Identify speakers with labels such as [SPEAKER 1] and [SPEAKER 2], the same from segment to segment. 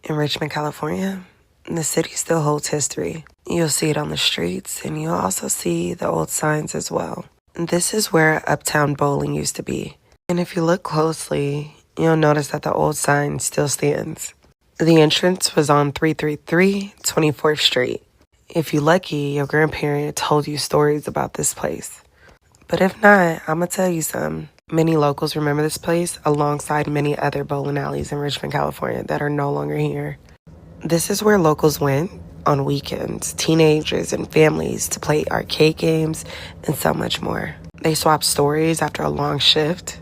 [SPEAKER 1] In Richmond, California, the city still holds history. You'll see it on the streets, and you'll also see the old signs as well. This is where Uptown Bowling used to be. And if you look closely, you'll notice that the old sign still stands. The entrance was on 333 24th Street. If you're lucky, your grandparent told you stories about this place. But if not, I'm going to tell you some. Many locals remember this place alongside many other bowling alleys in Richmond, California that are no longer here. This is where locals went on weekends, teenagers and families to play arcade games and so much more. They swapped stories after a long shift.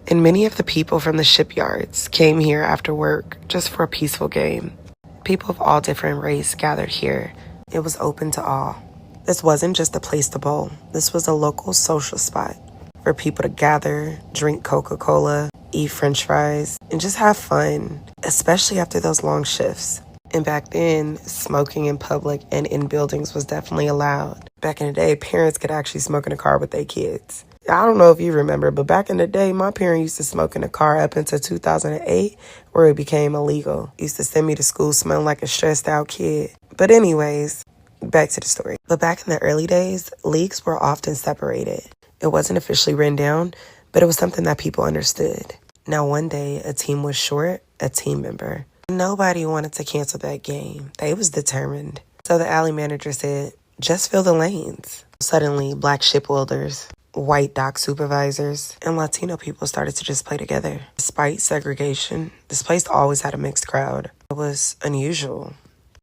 [SPEAKER 1] And many of the people from the shipyards came here after work just for a peaceful game. People of all different races gathered here. It was open to all. This wasn't just a place to bowl. This was a local social spot for people to gather, drink Coca-Cola, eat French fries, and just have fun, especially after those long shifts. And back then, smoking in public and in buildings was definitely allowed. Back in the day, parents could actually smoke in a car with their kids. I don't know if you remember, but back in the day, my parents used to smoke in a car up until 2008, where it became illegal. Used to send me to school smelling like a stressed out kid. But anyways, back to the story. But back in the early days, leagues were often separated. It wasn't officially written down, but it was something that people understood. Now, one day, a team was short a team member. Nobody wanted to cancel that game. They was determined. So the alley manager said, just fill the lanes. Suddenly, black shipbuilders, white dock supervisors, and Latino people started to just play together. Despite segregation, this place always had a mixed crowd. It was unusual.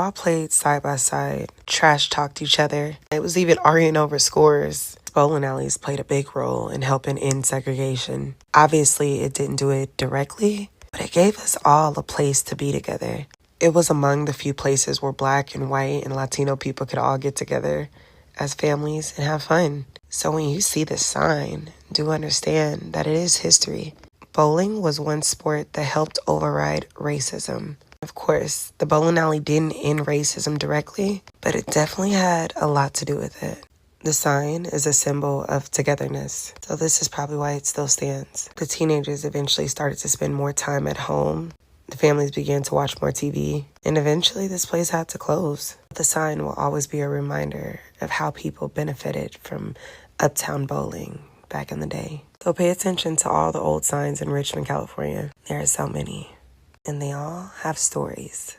[SPEAKER 1] All played side by side, trash talked each other. It was even arguing over scores. Bowling alleys played a big role in helping end segregation. Obviously, it didn't do it directly, but it gave us all a place to be together. It was among the few places where black and white and Latino people could all get together as families and have fun. So when you see this sign, do understand that it is history. Bowling was one sport that helped override racism. Of course, the bowling alley didn't end racism directly, but it definitely had a lot to do with it. The sign is a symbol of togetherness, so this is probably why it still stands. The teenagers eventually started to spend more time at home. The families began to watch more TV, and eventually this place had to close. The sign will always be a reminder of how people benefited from Uptown Bowling back in the day. So pay attention to all the old signs in Richmond, California. There are so many, and they all have stories.